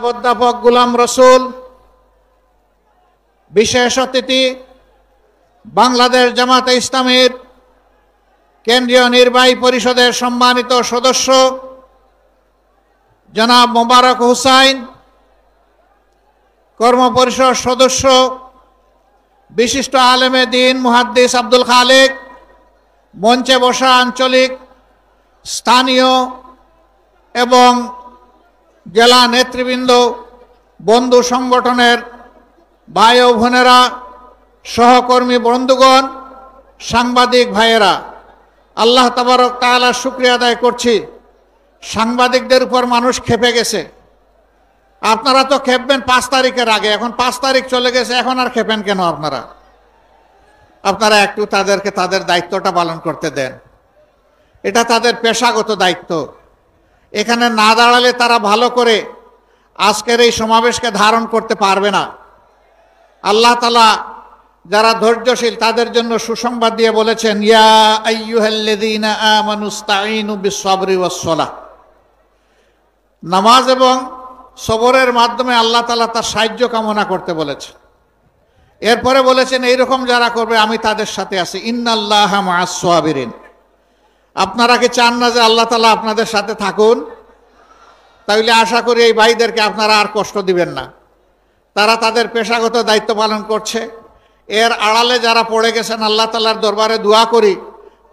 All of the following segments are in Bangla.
অধ্যাপক গোলাম রসুল, বিশেষ অতিথি বাংলাদেশ জামাতে ইসলামীর কেন্দ্রীয় নির্বাহী পরিষদের সম্মানিত সদস্য জনাব মোবারক হুসাইন, কর্মপরিষদ সদস্য বিশিষ্ট আলেমে দ্বীন মুহাদ্দিস আব্দুল খালেক, মঞ্চে বসা আঞ্চলিক, স্থানীয় এবং জেলা নেতৃবৃন্দ, বন্ধু সংগঠনের ভাই ও বোনেরা, সহকর্মী বন্ধুগণ, সাংবাদিক ভাইয়েরা, আল্লাহ তাবারক তাআলার শুকরিয়া আদায় করছি। সাংবাদিকদের উপর মানুষ ক্ষেপে গেছে। আপনারা তো খেপবেন 5 তারিখের আগে, এখন 5 তারিখ চলে গেছে, এখন আর খেপেন কেন? আপনারা একটু তাদেরকে তাদের দায়িত্বটা পালন করতে দেন। এটা তাদের পেশাগত দায়িত্ব। এখানে না দাঁড়ালে তারা ভালো করে আজকের এই সমাবেশকে ধারণ করতে পারবে না। আল্লাহ তাআলা যারা ধৈর্যশীল তাদের জন্য সুসংবাদ দিয়ে বলেছেন, ইয়া আইয়ুহাল্লাযীনা আমানুস্তাঈনু বিস-সাবরি ওয়াস-সালাহ। নামাজ এবং সবরের মাধ্যমে আল্লাহ তাআলা তার সাহায্য কামনা করতে বলেছেন। এরপরে বলেছেন, এইরকম যারা করবে আমি তাদের সাথে আছি, ইন্নাল্লাহা মা'আস-সাবিরিন। আপনারা কি চান না যে আল্লাহ তাআলা আপনাদের সাথে থাকুন? তাহলে আশা করি এই ভাইদেরকে আপনারা আর কষ্ট দিবেন না। তারা তাদের পেশাগত দায়িত্ব পালন করছে। এর আড়ালে যারা পড়ে গেছেন, আল্লাহ তাআলার দরবারে দোয়া করি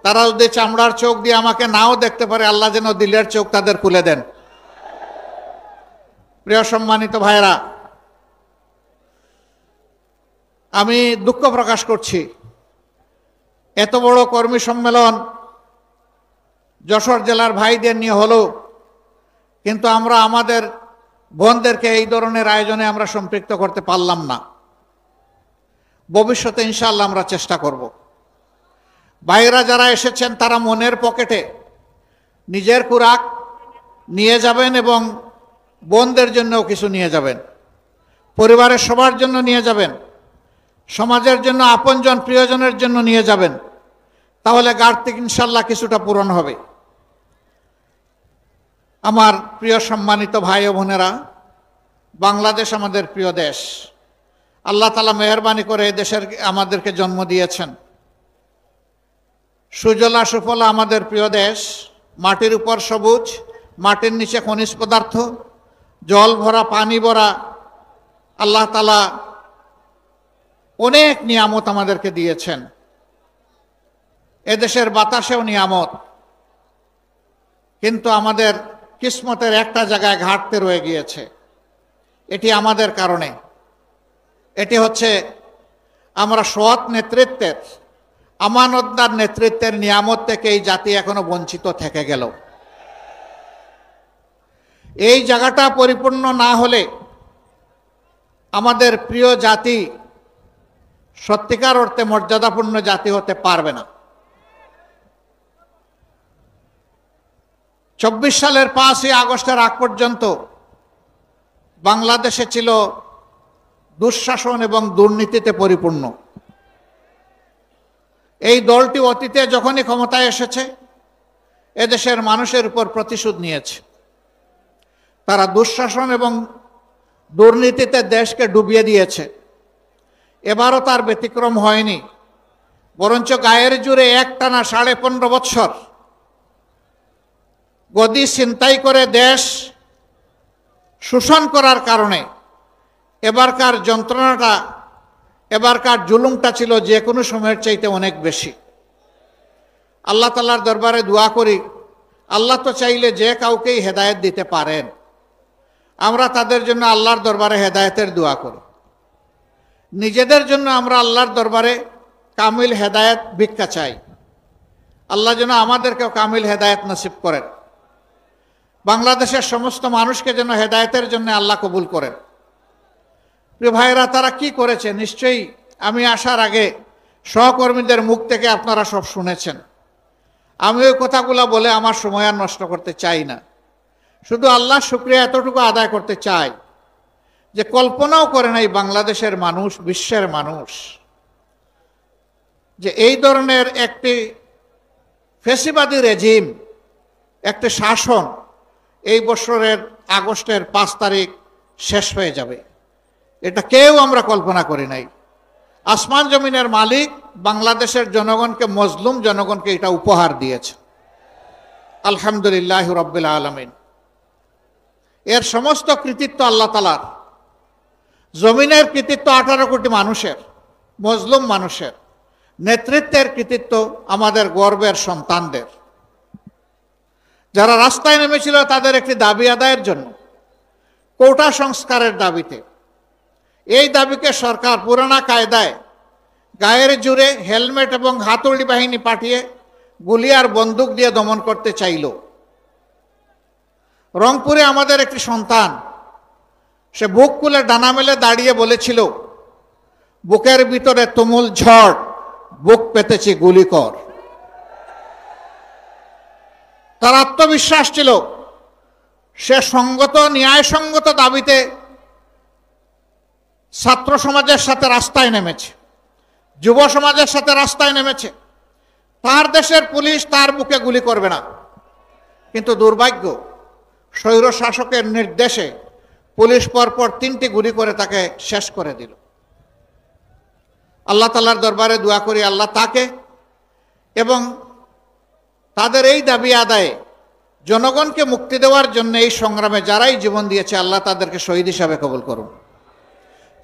তারা যদি চামড়ার চোখ দিয়ে আমাকে নাও দেখতে পারে, আল্লাহ যেন দিলের চোখ তাদের খুলে দেন। প্রিয় সম্মানিত ভাইরা, আমি দুঃখ প্রকাশ করছি, এত বড় কর্মী সম্মেলন যশোর জেলার ভাইদের নিয়ে হলো, কিন্তু আমরা আমাদের বোনদেরকে এই ধরনের আয়োজনে আমরা সম্পৃক্ত করতে পারলাম না। ভবিষ্যতে ইনশাআল্লাহ আমরা চেষ্টা করব। ভাইরা যারা এসেছেন তারা মনের পকেটে নিজের কুরাক নিয়ে যাবেন এবং বোনদের জন্যও কিছু নিয়ে যাবেন, পরিবারের সবার জন্য নিয়ে যাবেন, সমাজের জন্য, আপনজন প্রিয়জনের জন্য নিয়ে যাবেন। তাহলে ঘাটতি ইনশাআল্লাহ কিছুটা পূরণ হবে। আমার প্রিয় সম্মানিত ভাই ও বোনেরা, বাংলাদেশ আমাদের প্রিয় দেশ। আল্লাহ তাআলা মেহেরবানি করে এই দেশের আমাদেরকে জন্ম দিয়েছেন। সুজলা সুফলা আমাদের প্রিয় দেশ। মাটির উপর সবুজ, মাটির নিচে খনিজ পদার্থ, জল ভরা, পানি ভরা। আল্লাহ তাআলা অনেক নিয়ামত আমাদেরকে দিয়েছেন। এদেশের বাতাসেও নিয়ামত, কিন্তু আমাদের কিসমতের একটা জায়গায় ঘাটতি রয়ে গিয়েছে। এটি আমাদের কারণে। এটি হচ্ছে আমরা সৎ নেতৃত্বের, আমানতদার নেতৃত্বের নিয়ামত থেকে এই জাতি এখনো বঞ্চিত থেকে গেল। এই জায়গাটা পরিপূর্ণ না হলে আমাদের প্রিয় জাতি সত্যিকার অর্থে মর্যাদাপূর্ণ জাতি হতে পারবে না। 24 সালের 5ই আগস্টের আগ পর্যন্ত বাংলাদেশে ছিল দুঃশাসন এবং দুর্নীতিতে পরিপূর্ণ। এই দলটি অতীতে যখনই ক্ষমতায় এসেছে এদেশের মানুষের উপর প্রতিশোধ নিয়েছে। তারা দুঃশাসন এবং দুর্নীতিতে দেশকে ডুবিয়ে দিয়েছে। এবারও তার ব্যতিক্রম হয়নি, বরঞ্চ গায়ের জোরে একটানা 15.5 বছর গদি ছিনতাই করে দেশ শোষণ করার কারণে এবারকার যন্ত্রণাটা, এবারকার জুলুমটা ছিল যে কোনো সময়ের চাইতে অনেক বেশি। আল্লাহ তাআলার দরবারে দোয়া করি, আল্লাহ তো চাইলে যে কাউকেই হেদায়েত দিতে পারেন। আমরা তাদের জন্য আল্লাহর দরবারে হেদায়েতের দোয়া করি। নিজেদের জন্য আমরা আল্লাহর দরবারে কামিল হেদায়েত ভিক্ষা চাই। আল্লাহ যেন আমাদেরকেও কামিল হেদায়েত নসিব করেন। বাংলাদেশের সমস্ত মানুষকে যেন হেদায়েতের জন্য আল্লাহ কবুল করেন। প্রিয় ভাইরা, তারা কি করেছে নিশ্চয়ই আমি আসার আগে সহকর্মীদের মুখ থেকে আপনারা সব শুনেছেন। আমি ওই কথাগুলো বলে আমার সময় আর নষ্ট করতে চাই না। শুধু আল্লাহর শুকরিয়া এতটুকু আদায় করতে চাই যে কল্পনাও করে নাই বাংলাদেশের মানুষ, বিশ্বের মানুষ, যে এই ধরনের একটি ফ্যাসিবাদী রেজিম, একটি শাসন এই বছরের আগস্টের 5 তারিখ শেষ হয়ে যাবে, এটা কেউ আমরা কল্পনা করি নাই। আসমান জমিনের মালিক বাংলাদেশের জনগণকে, মজলুম জনগণকে এটা উপহার দিয়েছে। আলহামদুলিল্লাহ রাব্বিল আলামিন। এর সমস্ত কৃতিত্ব আল্লাহ তাআলার। জমিনের কৃতিত্ব 18 কোটি মানুষের, মজলুম মানুষের। নেতৃত্বের কৃতিত্ব আমাদের গর্বের সন্তানদের, যারা রাস্তায় নেমেছিল তাদের একটি দাবি আদায়ের জন্য, কোটা সংস্কারের দাবিতে। এই দাবিকে সরকার পুরানা কায়দায় গায়ের জোরে হেলমেট এবং হাতুড়ি বাহিনী পাঠিয়ে গুলি আর বন্দুক দিয়ে দমন করতে চাইল। রংপুরে আমাদের একটি সন্তান, সে বুক খুলে ডানা মেলে দাঁড়িয়ে বলেছিল, বুকের ভিতরে তুমুল ঝড়, বুক পেতেছি গুলি কর। তার আত্মবিশ্বাস ছিল, সে সঙ্গত, ন্যায়সঙ্গত দাবিতে ছাত্র সমাজের সাথে রাস্তায় নেমেছে, যুব সমাজের সাথে রাস্তায় নেমেছে। তার দেশের পুলিশ তার বুকে গুলি করবে না, কিন্তু দুর্ভাগ্য, স্বৈর শাসকের নির্দেশে পুলিশ পরপর 3টি গুলি করে তাকে শেষ করে দিল। আল্লাহ তাআলার দরবারে দোয়া করি, আল্লাহ তাকে এবং তাদের এই দাবি আদায়ে জনগণকে মুক্তি দেওয়ার জন্য এই সংগ্রামে যারাই জীবন দিয়েছে, আল্লাহ তাদেরকে শহীদ হিসাবে কবুল করুন।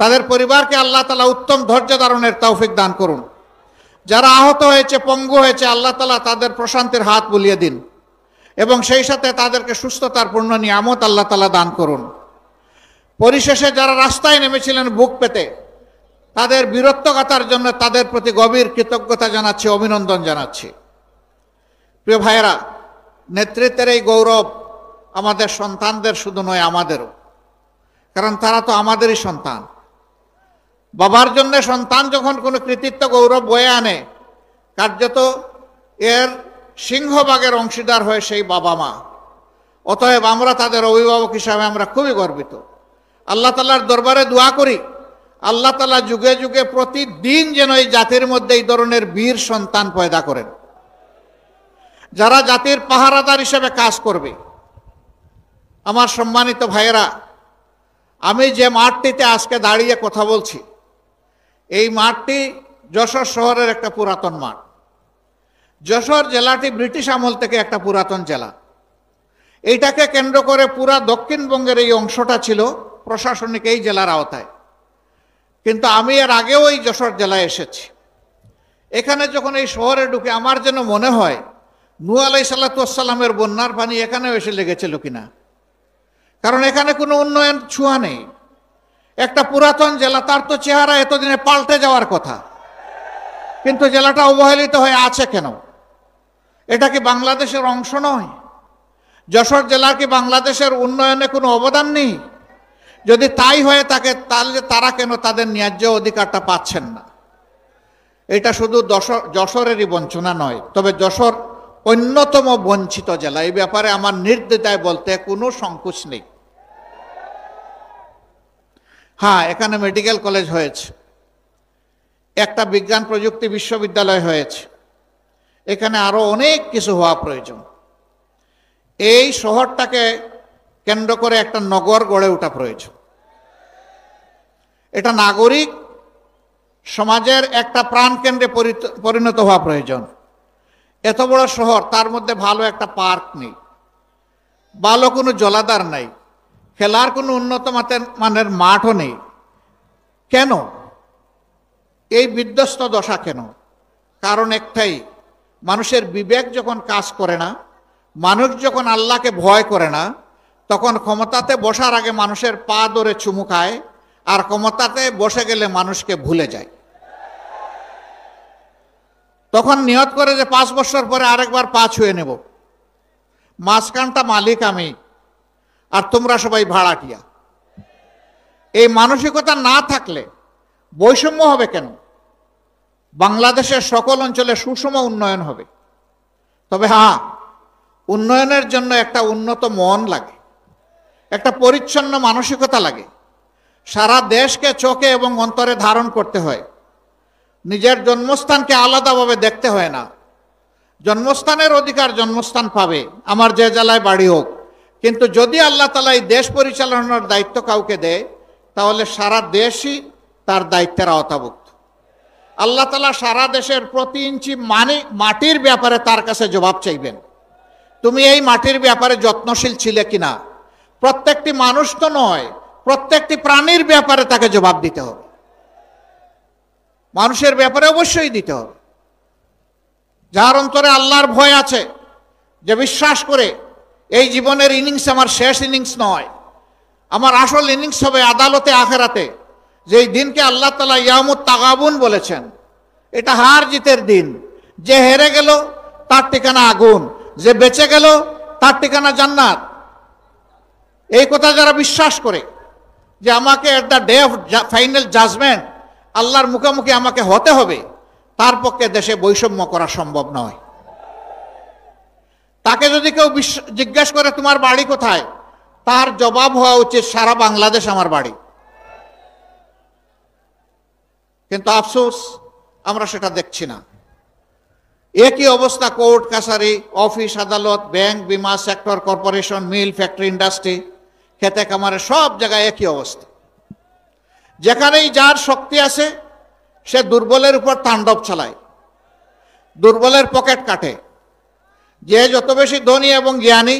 তাদের পরিবারকে আল্লাহ তাআলা উত্তম ধৈর্য ধারণের তৌফিক দান করুন। যারা আহত হয়েছে, পঙ্গু হয়েছে, আল্লাহ তাআলা তাদের প্রশান্তির হাত বুলিয়ে দিন এবং সেই সাথে তাদেরকে সুস্থতার পূর্ণ নিয়ামত আল্লাহ তাআলা দান করুন। পরিশেষে যারা রাস্তায় নেমেছিলেন বুক পেতে, তাদের বীরত্বগাথার জন্য তাদের প্রতি গভীর কৃতজ্ঞতা জানাচ্ছি, অভিনন্দন জানাচ্ছি। প্রিয় ভাইয়েরা, নেতৃত্বের এই গৌরব আমাদের সন্তানদের শুধু নয়, আমাদেরও, কারণ তারা তো আমাদেরই সন্তান। বাবার জন্য সন্তান যখন কোনো কৃতিত্ব গৌরব বয়ে আনে, কার্যত এর সিংহভাগের অংশীদার হয় সেই বাবা মা। অতএব আমরা তাদের অভিভাবক হিসাবে আমরা খুবই গর্বিত। আল্লাহ তাআলার দরবারে দোয়া করি, আল্লাহ তাআলা যুগে যুগে প্রতিদিন যেন এই জাতির মধ্যে এই ধরনের বীর সন্তান পয়দা করেন, যারা জাতির পাহারাদার হিসেবে কাজ করবে। আমার সম্মানিত ভাইয়েরা, আমি যে মাঠটিতে আজকে দাঁড়িয়ে কথা বলছি, এই মাঠটি যশোর শহরের একটা পুরাতন মাঠ। যশোর জেলাটি ব্রিটিশ আমল থেকে একটা পুরাতন জেলা। এইটাকে কেন্দ্র করে পুরা দক্ষিণবঙ্গের এই অংশটা ছিল প্রশাসনিক এই জেলার আওতায়। কিন্তু আমি এর আগেও এই যশোর জেলায় এসেছি। এখানে যখন এই শহরে ঢুকে আমার যেন মনে হয় নূহ আলাইহিস সালামের বন্যার পানি এখানেও এসে লেগেছিল কিনা, কারণ এখানে কোনো উন্নয়ন ছোঁয়া নেই। একটা পুরাতন জেলা, তার তো চেহারা এতদিনে পাল্টে যাওয়ার কথা, কিন্তু জেলাটা অবহেলিত হয়ে আছে কেন? এটা কি বাংলাদেশের অংশ নয়? যশোর জেলার কি বাংলাদেশের উন্নয়নে কোনো অবদান নেই? যদি তাই হয়ে থাকে, তাহলে তারা কেন তাদের ন্যায্য অধিকারটা পাচ্ছেন না? এটা শুধু যশোরেরই বঞ্চনা নয়, তবে যশোর অন্যতম বঞ্চিত জেলা। এই ব্যাপারে আমার নির্দ্বিধায় বলতে কোনো সংকোচ নেই। হ্যাঁ, এখানে মেডিকেল কলেজ হয়েছে, একটা বিজ্ঞান প্রযুক্তি বিশ্ববিদ্যালয় হয়েছে, এখানে আরো অনেক কিছু হওয়া প্রয়োজন। এই শহরটাকে কেন্দ্র করে একটা নগর গড়ে ওঠা প্রয়োজন। এটা নাগরিক সমাজের একটা প্রাণকেন্দ্রে পরিণত হওয়া প্রয়োজন। এত বড় শহর, তার মধ্যে ভালো একটা পার্ক নেই, ভালো কোনো জলাধার নাই, খেলার কোনো উন্নত মানের মাঠও নেই। কেন এই বিধ্বস্ত দশা? কেন? কারণ একটাই, মানুষের বিবেক যখন কাজ করে না, মানুষ যখন আল্লাহকে ভয় করে না, তখন ক্ষমতাতে বসার আগে মানুষের পা ধরে চুমু খায়, আর ক্ষমতাতে বসে গেলে মানুষকে ভুলে যায়। তখন নিয়ত করে যে 5 বছর পরে আরেকবার পা ছুঁয়ে নেব, মাঝখানটা মালিক আমি আর তোমরা সবাই ভাড়াটিয়া। এই মানসিকতা না থাকলে বৈষম্য হবে কেন? বাংলাদেশের সকল অঞ্চলে সুষম উন্নয়ন হবে। তবে হ্যাঁ, উন্নয়নের জন্য একটা উন্নত মন লাগে, একটা পরিচ্ছন্ন মানসিকতা লাগে। সারা দেশকে চোখে এবং অন্তরে ধারণ করতে হয়। নিজের জন্মস্থানকে আলাদাভাবে দেখতে হয় না। জন্মস্থানের অধিকার জন্মস্থান পাবে, আমার যে জেলায় বাড়ি হোক, কিন্তু যদি আল্লাহ তাআলা এই দেশ পরিচালনার দায়িত্ব কাউকে দেয়, তাহলে সারা দেশই তার দায়িত্বের আওতাভুক্ত। আল্লাহ তাআলা সারা দেশের প্রতি ইঞ্চি মাটির ব্যাপারে তার কাছে জবাব চাইবেন, তুমি এই মাটির ব্যাপারে যত্নশীল ছিলে কিনা। প্রত্যেকটি মানুষ তো নয়, প্রত্যেকটি প্রাণীর ব্যাপারে তাকে জবাব দিতে হবে। মানুষের ব্যাপারে অবশ্যই দিতে হবে। যার অন্তরে আল্লাহর ভয় আছে, যে বিশ্বাস করে এই জীবনের ইনিংস আমার শেষ ইনিংস নয়, আমার আসল ইনিংস হবে আদালতে আখেরাতে, যেই দিনকে আল্লাহ তাআলা ইয়ামুত তাগাবুন বলেছেন। এটা হার জিতের দিন। যে হেরে গেল তার ঠিকানা আগুন, যে বেঁচে গেল তার ঠিকানা জান্নাত। এই কথা যারা বিশ্বাস করে যে আমাকে at the day of final judgement আল্লাহর মুখোমুখি আমাকে হতে হবে, তার পক্ষে দেশে বৈষম্য করা সম্ভব নয়। তাকে যদি কেউ জিজ্ঞেস করে তোমার বাড়ি কোথায়, তার জবাব হওয়া উচিত সারা বাংলাদেশ আমার বাড়ি। কিন্তু আফসোস আমরা সেটা দেখছি না। একই অবস্থা কোর্ট কাছারি, অফিস আদালত, ব্যাংক, বিমা সেক্টর, কর্পোরেশন, মিল, ফ্যাক্টরি, ইন্ডাস্ট্রি, খেতে খামারে, সব জায়গায় একই অবস্থা। যেখানেই যার শক্তি আছে সে দুর্বলের উপর তাণ্ডব চালায়, দুর্বলের পকেট কাটে। যে যত বেশি ধনী এবং জ্ঞানী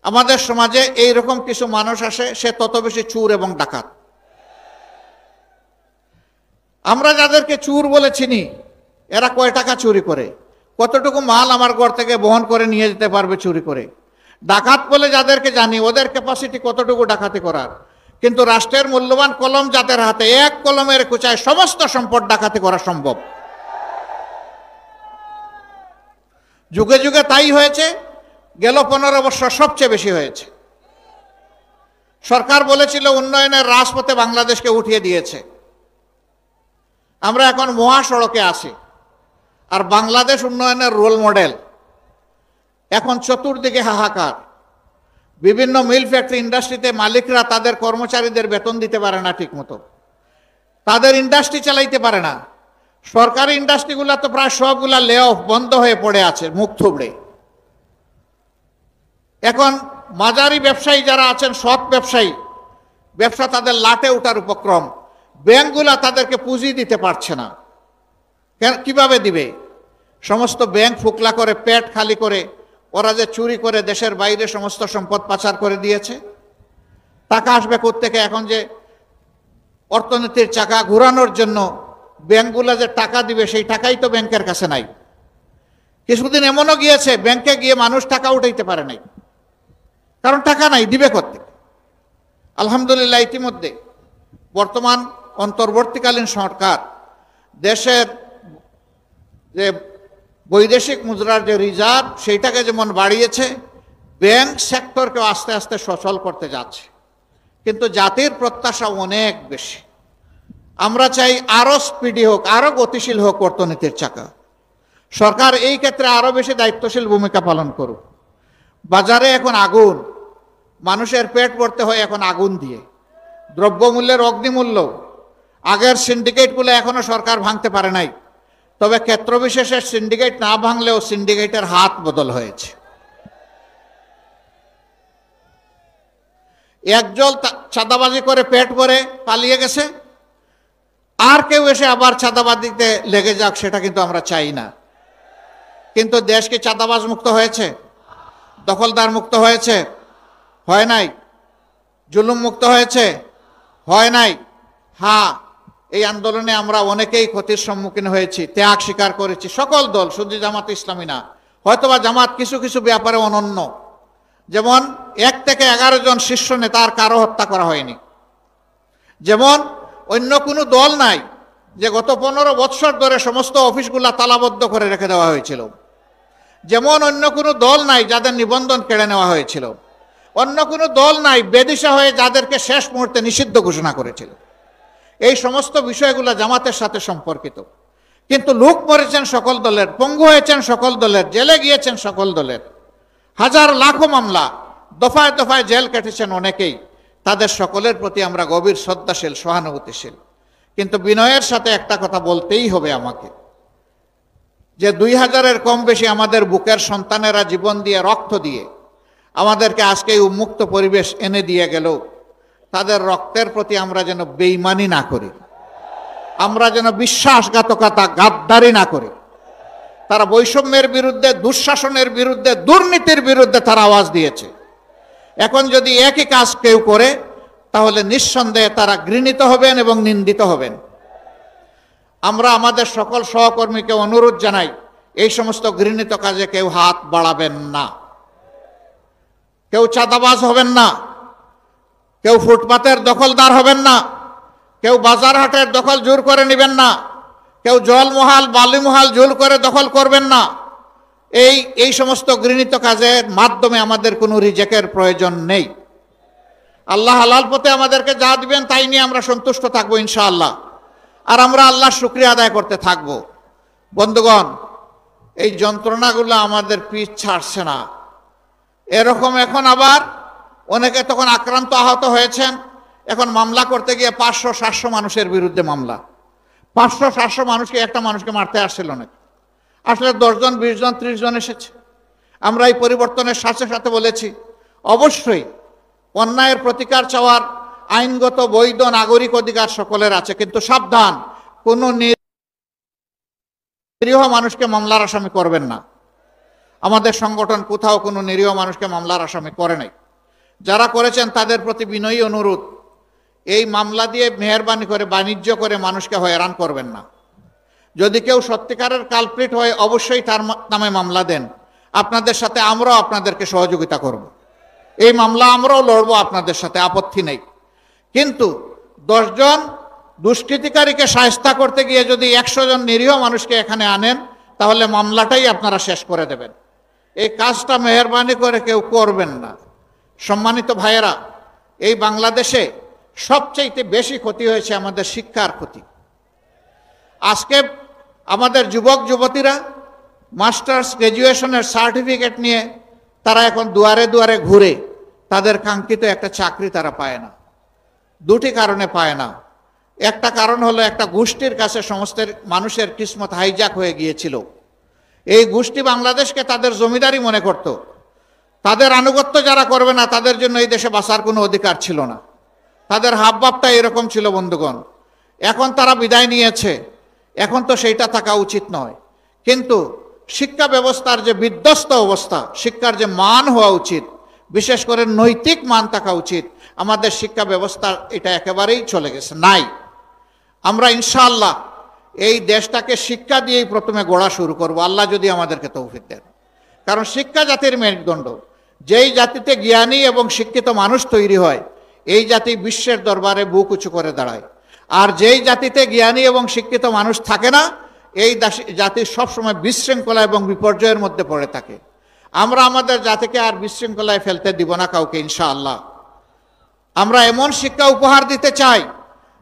আমাদের সমাজে এইরকম কিছু মানুষ আসে, সে তত বেশি চুর এবং ডাকাত। আমরা যাদেরকে চুর বলে চিনি, এরা কয় টাকা চুরি করে, কতটুকু মাল আমার ঘর থেকে বহন করে নিয়ে যেতে পারবে চুরি করে। ডাকাত বলে যাদেরকে জানি, ওদের ক্যাপাসিটি কতটুকু ডাকাতি করার। কিন্তু রাষ্ট্রের মূল্যবান কলম যাদের হাতে, এক কলমের কুচায় সমস্ত সম্পদ ডাকাতি করা সম্ভব। যুগে যুগে তাই হয়েছে, গেল 15 বছর সবচেয়ে বেশি হয়েছে। সরকার বলেছিল উন্নয়নের রাজপথে বাংলাদেশকে উঠিয়ে দিয়েছে, আমরা এখন মহাসড়কে আছি, আর বাংলাদেশ উন্নয়নের রোল মডেল। এখন চতুর্দিকে হাহাকার। বিভিন্ন মিল, ফ্যাক্টরি, ইন্ডাস্ট্রিতে মালিকরা তাদের কর্মচারীদের বেতন দিতে পারে না ঠিক মতো, তাদের ইন্ডাস্ট্রি চালাইতে পারে না। সরকারি ইন্ডাস্ট্রিগুলো তো প্রায় সবগুলা লে অফ, বন্ধ হয়ে পড়ে আছে মুখ থুবড়ে। এখন মাঝারি ব্যবসায়ী যারা আছেন, সৎ ব্যবসায়ী, ব্যবসা তাদের লাটে ওঠার উপক্রম। ব্যাংকগুলা তাদেরকে পুঁজি দিতে পারছে না। কিভাবে দিবে? সমস্ত ব্যাংক ফুকলা করে, পেট খালি করে, ওরা যে চুরি করে দেশের বাইরে সমস্ত সম্পদ পাচার করে দিয়েছে। টাকা আসবে কোত্থেকে? এখন যে অর্থনীতির চাকা ঘোরানোর জন্য ব্যাংকগুলা যে টাকা দিবে, সেই টাকাই তো ব্যাংকের কাছে নাই। কিছুদিন এমনও গিয়েছে ব্যাংকে গিয়ে মানুষ টাকা উঠাইতে পারে নাই, কারণ টাকা নাই, দিবে কোত্থেকে? আলহামদুলিল্লাহ, ইতিমধ্যে বর্তমান অন্তর্বর্তীকালীন সরকার দেশের যে বৈদেশিক মুদ্রার যে রিজার্ভ, সেইটাকে যেমন বাড়িয়েছে, ব্যাংক সেক্টরকে আস্তে আস্তে সচল করতে যাচ্ছে। কিন্তু জাতির প্রত্যাশা অনেক বেশি। আমরা চাই আরো স্পিডি হোক, আরো গতিশীল হোক অর্থনীতির চাকা। সরকার এই ক্ষেত্রে আরো বেশি দায়িত্বশীল ভূমিকা পালন করুক। বাজারে এখন আগুন, মানুষের পেট ভরতে হয় এখন আগুন দিয়ে। দ্রব্যমূল্যের অগ্নিমূল্য, আগের সিন্ডিকেটগুলো এখনো সরকার ভাঙতে পারে নাই, তবে ক্ষেত্রবিশেষে সিন্ডিকেট না ভাঙলেও সিন্ডিকেটের হাত বদল হয়েছে। একজন চাঁদাবাজি করে পেট ভরে পালিয়ে গেছে, আর কেউ এসে আবার চাঁদাবাজিতে লেগে যাক, সেটা কিন্তু আমরা চাই না। কিন্তু দেশ কি চাঁদাবাজ মুক্ত হয়েছে? দখলদার মুক্ত হয়েছে? হয় নাই। জুলুম মুক্ত হয়েছে? হয় নাই। হ্যাঁ, এই আন্দোলনে আমরা অনেকেই ক্ষতির সম্মুখীন হয়েছি, ত্যাগ স্বীকার করেছি, সকল দল, শুধু জামাত ইসলামী না। হয়তোবা জামাত কিছু কিছু ব্যাপারে অনন্য, যেমন 1 থেকে 11 জন শীর্ষ নেতার কারো হত্যা করা হয়নি। যেমন অন্য কোনো দল নাই যে গত 15 বৎসর ধরে সমস্ত অফিসগুলা তালাবদ্ধ করে রেখে দেওয়া হয়েছিল। যেমন অন্য কোনো দল নাই যাদের নিবন্ধন কেড়ে নেওয়া হয়েছিল। অন্য কোনো দল নাই বেদিশা হয়ে যাদেরকে শেষ মুহূর্তে নিষিদ্ধ ঘোষণা করেছিল। এই সমস্ত বিষয়গুলো জামাতের সাথে সম্পর্কিত। কিন্তু লোক মরেছেন সকল দলের, পঙ্গু হয়েছেন সকল দলের, জেলে গিয়েছেন সকল দলের, হাজার লাখো মামলা, দফায় দফায় জেল কেটেছেন অনেকেই। তাদের সকলের প্রতি আমরা গভীর শ্রদ্ধাশীল, সহানুভূতিশীল। কিন্তু বিনয়ের সাথে একটা কথা বলতেই হবে আমাকে, যে 2000-এর কম বেশি আমাদের বুকের সন্তানেরা জীবন দিয়ে, রক্ত দিয়ে আমাদেরকে আজকে এই উন্মুক্ত পরিবেশ এনে দিয়ে গেল, তাদের রক্তের প্রতি আমরা যেন বেঈমানি না করি, আমরা যেন বিশ্বাসঘাতকতা গাদ্দারি না করি। তারা বৈষম্যের বিরুদ্ধে, দুঃশাসনের বিরুদ্ধে, দুর্নীতির বিরুদ্ধে তারা আওয়াজ দিয়েছে। এখন যদি একই কাজ কেউ করে তাহলে নিঃসন্দেহে তারা ঘৃণিত হবেন এবং নিন্দিত হবেন। আমরা আমাদের সকল সহকর্মীকে অনুরোধ জানাই, এই সমস্ত ঘৃণিত কাজে কেউ হাত বাড়াবেন না, কেউ চাঁদাবাজ হবেন না, কেউ ফুটপাতের দখলদার হবেন না, কেউ বাজার হাটের দখল জোর করে নেবেন না, কেউ জলমহাল বালিমহাল জোর করে দখল করবেন না। এই সমস্ত ঘৃণিত কাজের মাধ্যমে আমাদের কোনো রিজেকের প্রয়োজন নেই। আল্লাহ হালাল পথে আমাদেরকে যা দিবেন তাই নিয়ে আমরা সন্তুষ্ট থাকবো ইনশাআল্লাহ, আর আমরা আল্লাহর শুকরিয়া আদায় করতে থাকব। বন্ধুগণ, এই যন্ত্রণাগুলো আমাদের পিছ ছাড়ছে না। এরকম এখন আবার অনেকে তখন আক্রান্ত আহত হয়েছেন, এখন মামলা করতে গিয়ে 500-700 মানুষের বিরুদ্ধে মামলা। 500-700 মানুষকে, একটা মানুষকে মারতে আসছিল না, আসলে 10 জন 20 জন 30 জন এসেছে। আমরা এই পরিবর্তনের সাথে সাথে বলেছি, অবশ্যই অন্যায়ের প্রতিকার চাওয়ার আইনগত বৈধ নাগরিক অধিকার সকলের আছে, কিন্তু সাবধান, কোন নিরীহ মানুষকে মামলার আসামি করবেন না। আমাদের সংগঠন কোথাও কোনো নিরীহ মানুষকে মামলার আসামি করে নাই। যারা করেছেন তাদের প্রতি বিনয়ী অনুরোধ, এই মামলা দিয়ে মেহেরবানি করে বাণিজ্য করে মানুষকে হয়রান করবেন না। যদি কেউ সত্যিকারের কালপ্রিট হয় অবশ্যই তার নামে মামলা দেন। আপনাদের সাথে আমরাও আপনাদেরকে সহযোগিতা করব, এই মামলা আমরাও লড়বো আপনাদের সাথে, আপত্তি নেই। কিন্তু 10 জন দুষ্কৃতিকারীকে শায়েস্তা করতে গিয়ে যদি 100 জন নিরীহ মানুষকে এখানে আনেন তাহলে মামলাটাই আপনারা শেষ করে দেবেন। এই কাজটা মেহেরবানি করে কেউ করবেন না। সম্মানিত ভাইয়েরা, এই বাংলাদেশে সবচেয়ে বেশি ক্ষতি হয়েছে আমাদের শিক্ষার ক্ষতি। আজকে আমাদের যুবক যুবতীরা মাস্টার্স গ্র্যাজুয়েশনের সার্টিফিকেট নিয়ে তারা এখন দুয়ারে দুয়ারে ঘুরে, তাদের কাঙ্ক্ষিত একটা চাকরি তারা পায় না। দুটি কারণে পায় না। একটা কারণ হলো, একটা গোষ্ঠীর কাছে সমস্ত মানুষের কিসমত হাইজ্যাক হয়ে গিয়েছিল। এই গোষ্ঠী বাংলাদেশকে তাদের জমিদারি মনে করত। তাদের আনুগত্য যারা করবে না তাদের জন্য এই দেশে বাঁচার কোনো অধিকার ছিল না। তাদের হাবভাবটা এরকম ছিল বন্ধুগণ। এখন তারা বিদায় নিয়েছে, এখন তো সেইটা থাকা উচিত নয়। কিন্তু শিক্ষা ব্যবস্থার যে বিধ্বস্ত অবস্থা, শিক্ষার যে মান হওয়া উচিত, বিশেষ করে নৈতিক মান থাকা উচিত, আমাদের শিক্ষা ব্যবস্থা এটা একেবারেই চলে গেছে, নাই। আমরা ইনশাআল্লাহ এই দেশটাকে শিক্ষা দিয়েই প্রথমে গড়া শুরু করব, আল্লাহ যদি আমাদেরকে তৌফিক দেন। কারণ শিক্ষা জাতির মেরুদণ্ড। যেই জাতিতে জ্ঞানী এবং শিক্ষিত মানুষ তৈরি হয়, এই জাতি বিশ্বের দরবারে বুক উঁচু করে দাঁড়ায়। আর যেই জাতিতে জ্ঞানী এবং শিক্ষিত মানুষ থাকে না, এই জাতি সবসময় বিশৃঙ্খলা এবং বিপর্যয়ের মধ্যে পড়ে থাকে। আমরা আমাদের জাতিকে আর বিশৃঙ্খলায় ফেলতে দিব না কাউকে ইনশাআল্লাহ। আমরা এমন শিক্ষা উপহার দিতে চাই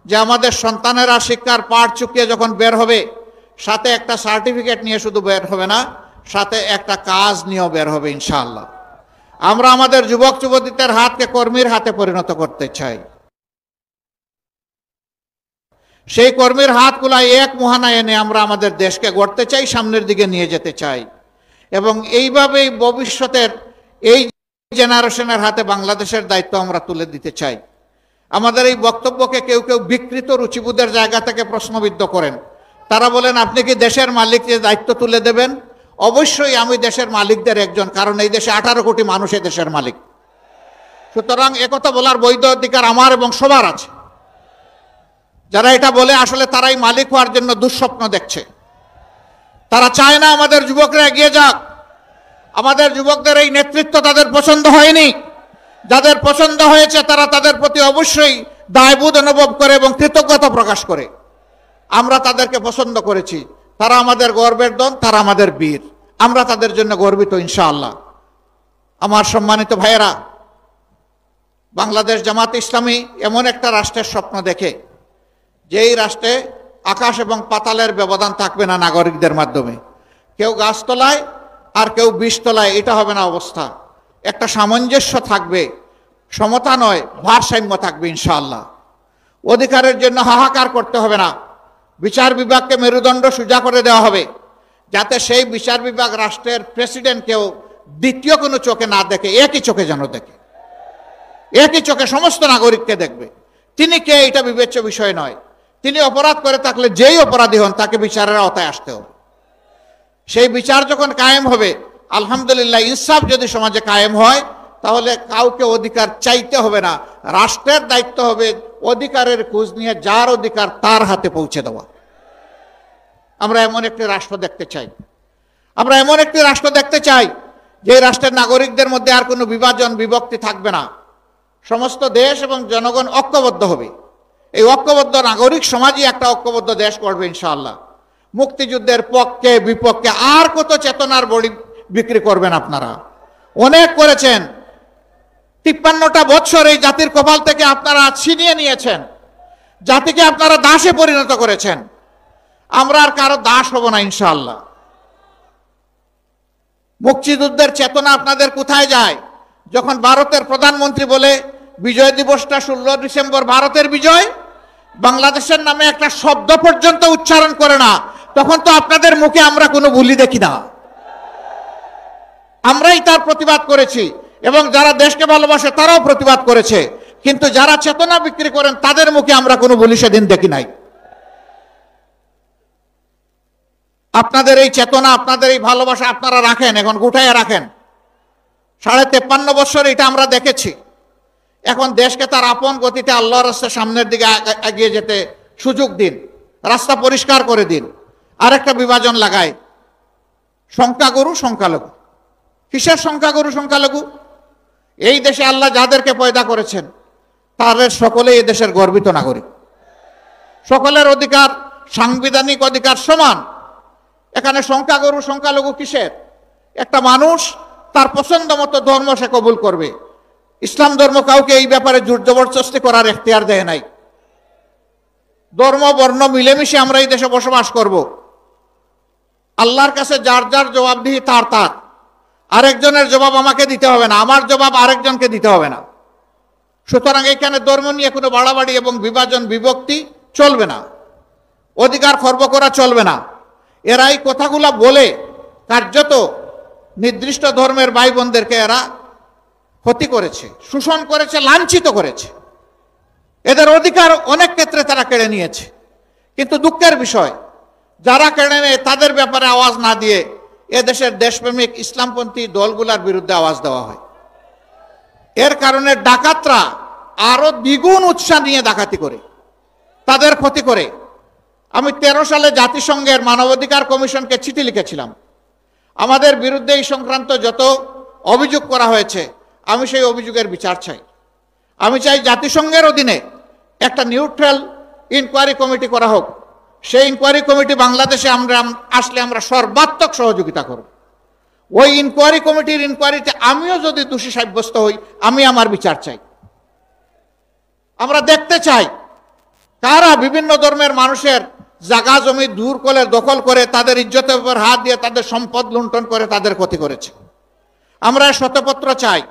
যে আমাদের সন্তানেরা শিক্ষার পাঠ চুকিয়ে যখন বের হবে, সাথে একটা সার্টিফিকেট নিয়ে শুধু বের হবে না, সাথে একটা কাজ নিয়েও বের হবে ইনশাআল্লাহ। আমরা আমাদের যুবক যুবতীদের হাতকে কর্মীর হাতে পরিণত করতে চাই। সেই কর্মীর হাতগুলা এক মোহানায় এনে আমরা আমাদের দেশকে গড়তে চাই, সামনের দিকে নিয়ে যেতে চাই। এবং এইভাবেই ভবিষ্যতের এই জেনারেশনের হাতে বাংলাদেশের দায়িত্ব আমরা তুলে দিতে চাই। আমাদের এই বক্তব্যকে কেউ কেউ বিকৃত রুচিবোধের জায়গা থেকে প্রশ্নবিদ্ধ করেন। তারা বলেন, আপনি কি দেশের মালিককে দায়িত্ব তুলে দেবেন? অবশ্যই আমি দেশের মালিকদের একজন, কারণ এই দেশে 18 কোটি মানুষ এই দেশের মালিক। সুতরাং একথা বলার বৈধ অধিকার আমার এবং সবার আছে। যারা এটা বলে আসলে তারাই মালিক হওয়ার জন্য দুঃস্বপ্ন দেখছে। তারা চায় না আমাদের যুবকরা এগিয়ে যাক। আমাদের যুবকদের এই নেতৃত্ব তাদের পছন্দ হয়নি। যাদের পছন্দ হয়েছে তারা তাদের প্রতি অবশ্যই দায়বোধ অনুভব করে এবং কৃতজ্ঞতা প্রকাশ করে। আমরা তাদেরকে পছন্দ করেছি, তারা আমাদের গর্বের ধন, তারা আমাদের বীর। আমরা তাদের জন্য গর্বিত ইনশাআল্লাহ। আমার সম্মানিত ভাইয়েরা, বাংলাদেশ জামাত ইসলামী এমন একটা রাষ্ট্রের স্বপ্ন দেখে যেই রাষ্ট্রে আকাশ এবং পাতালের ব্যবধান থাকবে না নাগরিকদের মাধ্যমে। কেউ গাছতলায় আর কেউ বিষতলায়, এটা হবে না অবস্থা। একটা সামঞ্জস্য থাকবে, সমতা নয় ভারসাম্য থাকবে ইনশাআল্লাহ। অধিকারের জন্য হাহাকার করতে হবে না। বিচার বিভাগকে মেরুদণ্ড সোজা করে দেওয়া হবে, যাতে সেই বিচার বিভাগ রাষ্ট্রের প্রেসিডেন্টকেও দ্বিতীয় কোনো চোখে না দেখে, একই চোখে যেন দেখে, একই চোখে সমস্ত নাগরিককে দেখবে। তিনি কে এটা বিবেচ্য বিষয় নয়। তিনি অপরাধ করে থাকলে যেই অপরাধী হন তাকে বিচারের আওতায় আসতে হবে। সেই বিচার যখন কায়েম হবে, আলহামদুলিল্লাহ, ইনসাফ যদি সমাজে কায়েম হয়, তাহলে কাউকে অধিকার চাইতে হবে না। রাষ্ট্রের দায়িত্ব হবে অধিকারের খোঁজ নিয়ে যার অধিকার তার হাতে পৌঁছে দেওয়া। আমরা এমন একটি রাষ্ট্র দেখতে চাই। আমরা এমন একটি রাষ্ট্র দেখতে চাই যে রাষ্ট্রের নাগরিকদের মধ্যে আর কোনো বিভাজন বিভক্তি থাকবে না। সমস্ত দেশ এবং জনগণ ঐক্যবদ্ধ হবে। এই ঐক্যবদ্ধ নাগরিক সমাজই একটা ঐক্যবদ্ধ দেশ করবে ইনশাআল্লাহ। মুক্তিযুদ্ধের পক্ষে বিপক্ষে আর কত চেতনার বড়ি বিক্রি করবেন আপনারা? অনেক করেছেন। 53টা বছর এই জাতির কপাল থেকে আপনারা ছিনিয়ে নিয়েছেন। জাতিকে আপনারা দাসে পরিণত করেছেন। আমরা আর কারো দাস হব না ইনশাআল্লাহ। মুক্তিযুদ্ধের চেতনা আপনাদের কোথায় যায়? যখন ভারতের প্রধানমন্ত্রী বলে বিজয় দিবসটা 16 ডিসেম্বর ভারতের বিজয়, বাংলাদেশের নামে একটা শব্দ পর্যন্ত উচ্চারণ করে না, তখন তো আপনাদের মুখে আমরা কোনো বুলি দেখি না। আমরাই তার প্রতিবাদ করেছি এবং যারা দেশকে ভালোবাসে তারাও প্রতিবাদ করেছে, কিন্তু যারা চেতনা বিক্রি করেন তাদের মুখে আমরা কোনো বুলি সেদিন দেখি নাই। আপনাদের এই চেতনা, আপনাদের এই ভালোবাসা আপনারা রাখেন, এখন গুটাইয়া রাখেন। 53.5 বছর এটা আমরা দেখেছি। এখন দেশকে তার আপন গতিতে আল্লাহর রাস্তার সামনের দিকে এগিয়ে যেতে সুযোগ দিন, রাস্তা পরিষ্কার করে দিন। আরেকটা বিভাজন লাগায়, সংখ্যাগুরু সংখ্যালঘু। কিসের সংখ্যাগুরু সংখ্যালঘু? এই দেশে আল্লাহ যাদেরকে পয়দা করেছেন তাদের সকলেই এই দেশের গর্বিত নাগরিক। সকলের অধিকার, সাংবিধানিক অধিকার সমান। এখানে সংখ্যাগুরু সংখ্যালঘু কিসের? একটা মানুষ তার পছন্দ মতো ধর্ম সে কবুল করবে। ইসলাম ধর্ম কাউকে এই ব্যাপারে জোর জবরদস্তি করার এখতিয়ার দেয় নাই। ধর্ম বর্ণ মিলেমিশে আমরা এই দেশে বসবাস করব। আল্লাহর কাছে যার যার জবাবদিহি তার তার। আরেকজনের জবাব আমাকে দিতে হবে না, আমার জবাব আরেকজনকে দিতে হবে না। সুতরাং এখানে ধর্ম নিয়ে কোনো বাড়াবাড়ি এবং বিভাজন বিভক্তি চলবে না, অধিকার খর্ব করা চলবে না। এরা এই কথাগুলো বলে কার্যত নির্দিষ্ট ধর্মের ভাই বোনদেরকে এরা ক্ষতি করেছে, শোষণ করেছে, লাঞ্ছিত করেছে। এদের অধিকার অনেক ক্ষেত্রে তারা কেড়ে নিয়েছে। কিন্তু দুঃখের বিষয়, যারা কেড়ে নেয় তাদের ব্যাপারে আওয়াজ না দিয়ে এদেশের দেশপ্রেমিক ইসলামপন্থী দলগুলোর বিরুদ্ধে আওয়াজ দেওয়া হয়। এর কারণে ডাকাতরা আরো দ্বিগুণ উৎসাহ নিয়ে ডাকাতি করে, তাদের ক্ষতি করে। আমি 13 সালে জাতিসংঘের মানবাধিকার কমিশনকে চিঠি লিখেছিলাম। আমাদের বিরুদ্ধে এই সংক্রান্ত যত অভিযোগ করা হয়েছে, আমি সেই অভিযোগের বিচার চাই। আমি চাই জাতিসংঘের অধীনে একটা নিউট্রাল ইনকোয়ারি কমিটি করা হোক। সেই ইনকোয়ারি কমিটি বাংলাদেশে আমরা আসলে আমরা সর্বাত্মক সহযোগিতা করব। ওই ইনকোয়ারি কমিটির ইনকোয়ারিতে আমিও যদি দোষী সাব্যস্ত হই, আমি আমার বিচার চাই। আমরা দেখতে চাই কারা বিভিন্ন ধর্মের মানুষের জায়গা জমি দূর করে দখল করে তাদের ইজ্জতের উপর হাত দিয়ে তাদের সম্পদ লুণ্ঠন করে তাদের ক্ষতি করেছে। আমরা শতপত্র চাই।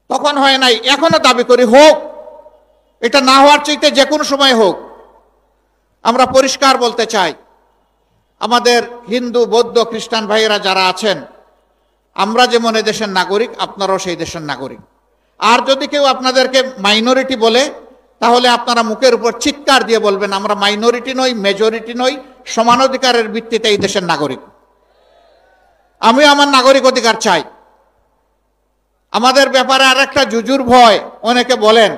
তখন হয় নাই, এখনো দাবি করি হোক। এটা না হওয়ার চাইতে যে কোনো সময় হোক। আমরা পরিষ্কার বলতে চাই, আমাদের হিন্দু বৌদ্ধ খ্রিস্টান ভাইয়েরা যারা আছেন, আমরা যেমন এই দেশের নাগরিক, আপনারাও সেই দেশের নাগরিক। আর যদি কেউ আপনাদেরকে মাইনরিটি বলে, তাহলে আপনারা মুখের উপর চিৎকার দিয়ে বলবেন আমরা মাইনরিটি নই, মেজরিটি নই, সমান অধিকারের ভিত্তিতে এই দেশের নাগরিক। আমিও আমার নাগরিক অধিকার চাই। আমাদের ব্যাপারে আর একটা জুজুর ভয়, অনেকে বলেন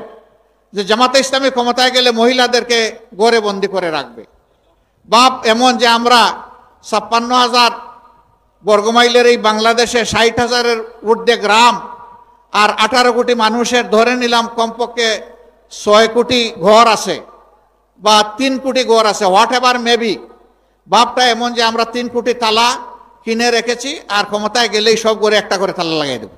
যে জামাতে ইসলামী ক্ষমতায় গেলে মহিলাদেরকে গড়ে বন্দি করে রাখবে। বাপ এমন যে আমরা 56,000 বর্গমাইলের এই বাংলাদেশে 60,000-এর ঊর্ধ্বে গ্রাম আর 18 কোটি মানুষের ধরে নিলাম কমপক্ষে 6 কোটি ঘর আছে বা 3 কোটি ঘর আছে, হোয়াট এভার মেবি। বাপটা এমন যে আমরা 3 কোটি তালা কিনে রেখেছি আর ক্ষমতায় গেলেই সব ঘরে একটা করে তালা লাগিয়ে দেব।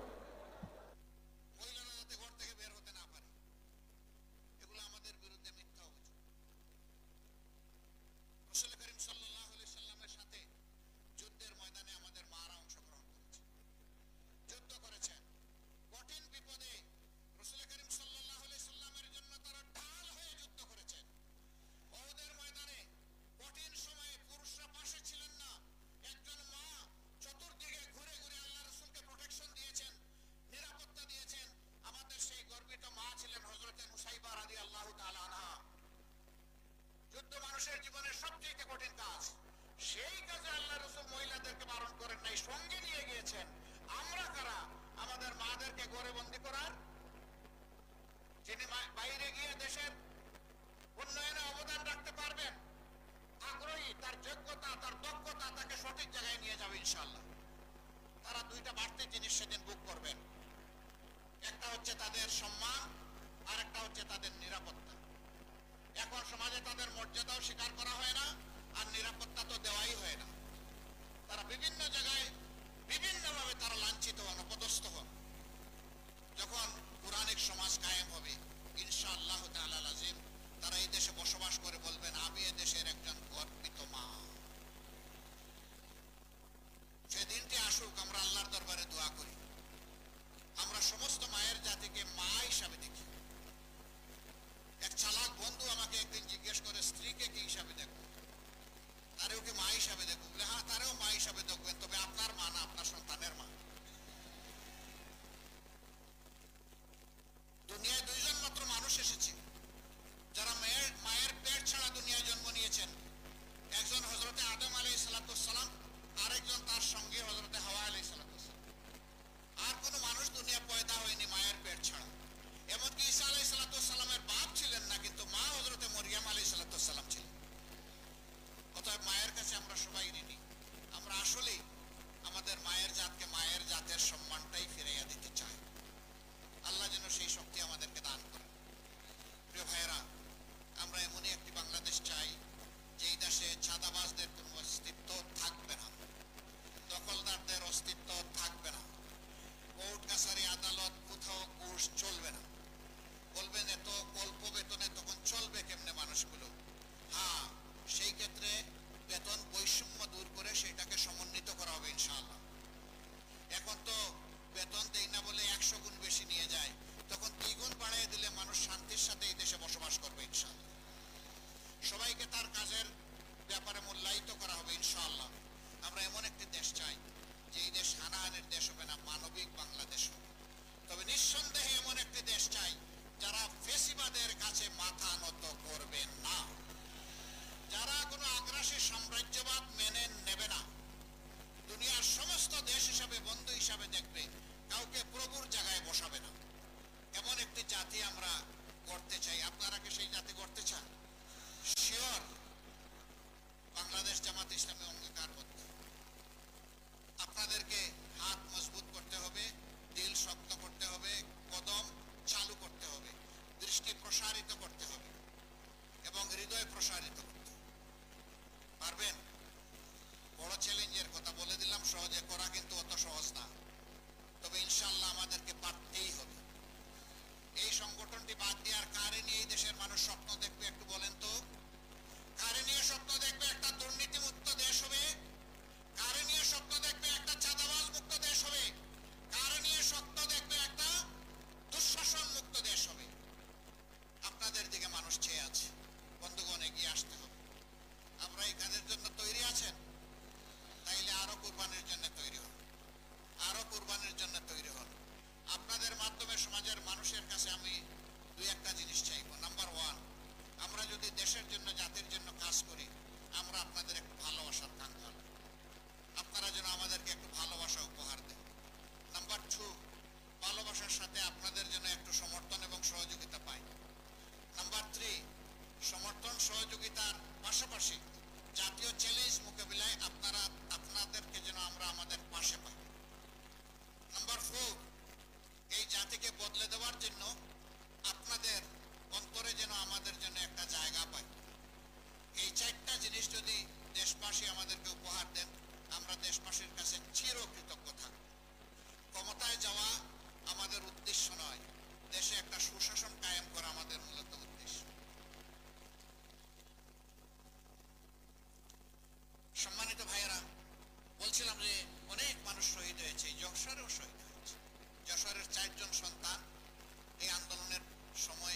সেই কাজে আল্লাহ রাসূল মহিলাদেরকে বারণ করেন নাই, সঙ্গে নিয়ে গিয়েছেন। আমরা কারা আমাদের মাদেরকে ঘরে বন্দী করার? যিনি বাইরে গিয়ে দেশের উন্নয়নে অবদান রাখতে পারবেন, আগ্রহী, তার যোগ্যতা, তার দক্ষতা তাকে সঠিক জায়গায় নিয়ে যাবে ইনশাআল্লাহ। তারা দুইটা বাড়তি জিনিস সেদিন বুক করবেন, একটা হচ্ছে তাদের সম্মান, আর একটা হচ্ছে তাদের নিরাপত্তা। এখন সমাজে তাদের মর্যাদাও স্বীকার করা হয় না, আর নিরাপত্তা তো দেওয়াই হয় না। তারা বিভিন্ন জায়গায় বিভিন্নভাবে তারা লাঞ্ছিত হন, অপদস্থ হন। যখন পুরাণিক সমাজ কায়েম হবে ইনশাআল্লাহ তাআলা আযীম, তারা এই দেশে বসবাস করে বলবেন, আমি এ দেশের একজন গর্বিত মা। সেদিনটি আসুক, আমরা আল্লাহর দরবারে দোয়া করি। আমরা সমস্ত মায়ের জাতিকে মা হিসাবে দেখি। এক চালাক বন্ধু আমাকে একদিন জিজ্ঞেস করে, স্ত্রীকে কি হিসাবে দেখবো? তারেও কি মা হিসাবে দেখবো? হ্যাঁ, তারেও মা হিসাবে দেখবেন, তবে আপনার মা না, আপনার সন্তানের মা। দুনিয়ায় দুইজন মাত্র মানুষ এসেছে যারা মায়ের পেট ছাড়া দুনিয়ায় জন্ম নিয়েছেন। একজন হযরতে আদম আলাইহিস সালাম, আরেকজন তার সঙ্গে হযরতে হাওয়া আলাইহিস সালাম। আর কোনো মানুষ দুনিয়া পয়দা হয়নি মায়ের পেট ছাড়া। এমনকি ঈসা আলাইহিস সালামের বাপ ছিলেন না, কিন্তু মা হযরতে মরিয়ম আলাইহিস সালাম ছিলেন। অতএব মায়ের কাছে আমরা সবাই ঋণী। আমরা আসলেই আমাদের মায়ের জাতকে, মায়ের জাতের সম্মানটাই ফিরাইয়া দিতে চাই। আল্লাহ যেন সেই শক্তি আমাদেরকে দান করেন। প্রিয় ভাইয়েরা, আমরা এমনই একটি বাংলাদেশ চাই যেই দেশে চাঁদাবাজদের কোনো অস্তিত্ব থাকবে না, দখলদারদের অস্তিত্ব থাকবে না, কোর্ট কাছারি আদালত কোথাও ঘুষ চলবে না। বলবেন এত অল্প বেতনে তখন চলবে কেমনে মানুষগুলো? হ্যাঁ, সেই ক্ষেত্রে বেতন বৈষম্য দূর করে সেটাকে সমন্বিত করা হবে ইনশাআল্লাহ। এখন তো বেতন দেই না বলে 100 গুণ বেশি নিয়ে যায়, তখন 2 গুণ বাড়িয়ে দিলে মানুষ শান্তির সাথে এই দেশে বসবাস করবে ইনশাআল্লাহ। সবাইকে তার কাজের ব্যাপারে মূল্যায়িত করা হবে ইনশাআল্লাহ। আমরা এমন একটি দেশ চাই যে এই দেশ হানাহানির দেশ হবে না, মানবিক বাংলাদেশ হবে। তবে নিঃসন্দেহে এমন একটি দেশ চাই যারা ফেসিবাদের কাছে মাথা নত করবে না, যারা কোনো আগ্রাসী সাম্রাজ্যবাদ মেনে নেবে না, দুনিয়ার সমস্ত দেশ হিসাবে বন্ধু হিসাবে দেখবে, কাউকে প্রভুর জায়গায় বসাবে না। এমন একটি জাতি আমরা গড়তে চাই। আপনারা কি সেই জাতি গড়তে চান? শিওর। বাংলাদেশ জামাত ইসলামী অঙ্গীকারবদ্ধ। আপনাদেরকে হাত মজবুত করতে হবে, দিল শক্ত করতে হবে, কদম চালু করতে হবে, দৃষ্টি প্রসারিত করতে হবে এবং হৃদয় প্রসারিত করতে হবে। পারবেন? বড় চ্যালেঞ্জের কথা বলে দিলাম, সহজে করা কিন্তু অত সহজ না। তবে ইনশাআল্লাহ আমাদেরকে পারতেই হবে। এই সংগঠনটি বাদ দিয়ে আর কারে নিয়ে এই দেশের মানুষ স্বপ্ন দেখবে একটু বলেন তো? কারে নিয়ে স্বপ্ন দেখবে একটা দুর্নীতি মুক্ত দেশ হবে? কারে নিয়ে স্বপ্ন দেখবে একটা চাঁদাবাজ মুক্ত দেশ হবে? কারে নিয়ে স্বপ্ন দেখবে একটা দুঃশাসন মুক্ত দেশ হবে? আপনাদের দিকে মানুষ চেয়ে আছে। বন্ধুগণ, এগিয়ে আসতে হবে। আমরা এই কাজের জন্য তৈরি আছেন? তাইলে আরো কুরবানির জন্য তৈরি হন, আরো কুরবানির জন্য তৈরি হন। আপনাদের মাধ্যমে সমাজের মানুষের কাছে আমি 2-1টা জিনিস চাইব। নাম্বার 1, আমরা যদি দেশের জন্য, জাতির জন্য কাজ করি, আমরা আপনাদের একটু ভালোবাসার কাঙ্ক্ষাল। আপনারা যেন আমাদেরকে একটু ভালোবাসা উপহার দেন। নাম্বার 2, ভালোবাসার সাথে আপনাদের জন্য একটু সমর্থন এবং সহযোগিতা পাই। নাম্বার 3, সমর্থন সহযোগিতার পাশাপাশি জাতীয় চ্যালেঞ্জ মোকাবিলায় আপনাদেরকে যেন আমরা আমাদের পাশে পাই। নাম্বার 4, এই জাতিকে বদলে দেওয়ার জন্য আপনাদের অন্তরে যেন আমাদের জন্য একটা জায়গা পাই। এই 4টা জিনিস যদি দেশবাসী আমাদেরকে উপহার দেন, আমরা দেশবাসীর কাছে চিরকৃতজ্ঞ থাকব। ক্ষমতায় যাওয়া আমাদের উদ্দেশ্য নয়, দেশে একটা সুশাসন কায়েম করা আমাদের মূলত উদ্দেশ্য। সম্মানিত ভাইয়েরা, বলছিলাম যে অনেক মানুষ শহীদ হয়েছে, যশোরেও শহীদ হয়েছে। যশোরের 4 জন সন্তান এই আন্দোলনের সময়,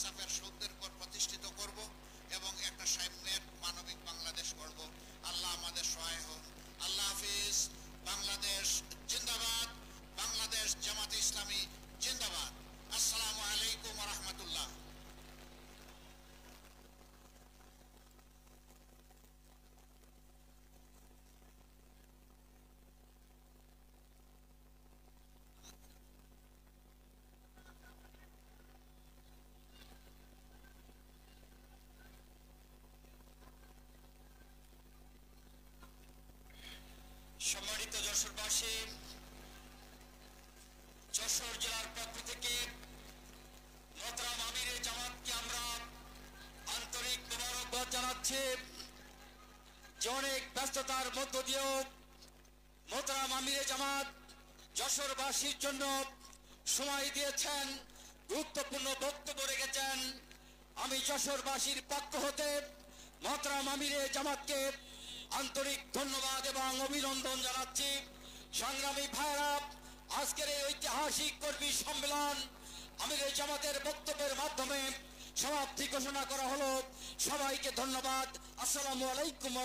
ইনসাফের সৌধের উপর প্রতিষ্ঠিত করব এবং একটা সাম্যের মানবিক বাংলাদেশ গড়ব। আল্লাহ আমাদের সহায় হোক। আল্লাহ হাফিজ। বাংলাদেশ জিন্দাবাদ। বাংলাদেশ জামাতে ইসলামী জিন্দাবাদ। আসসালামু আলাইকুম ওয়া রাহমাতুল্লাহ। সম্মানিত যশোরবাসী, যশোর জেলার পক্ষ থেকে মোহতারাম আমিরে জামাতকে আমরা আন্তরিক মোবারকবাদ জানাচ্ছি যে অনেক ব্যস্ততার মধ্য দিয়েও মোহতারাম আমিরে জামাত যশোরবাসীর জন্য সময় দিয়েছেন, গুরুত্বপূর্ণ বক্তব্য রেখেছেন। আমি যশোরবাসীর পক্ষ হতে মোহতারাম আমিরে জামাতকে আন্তরিক ধন্যবাদ এবং অভিনন্দন জানাচ্ছি। সংগ্রামী ভাইরা, আজকের এই ঐতিহাসিক কর্মী সম্মেলন আমিরে জামাতের বক্তব্যের মাধ্যমে সমাপ্তি ঘোষণা করা হলো। সবাইকে ধন্যবাদ। আসসালামু আলাইকুম।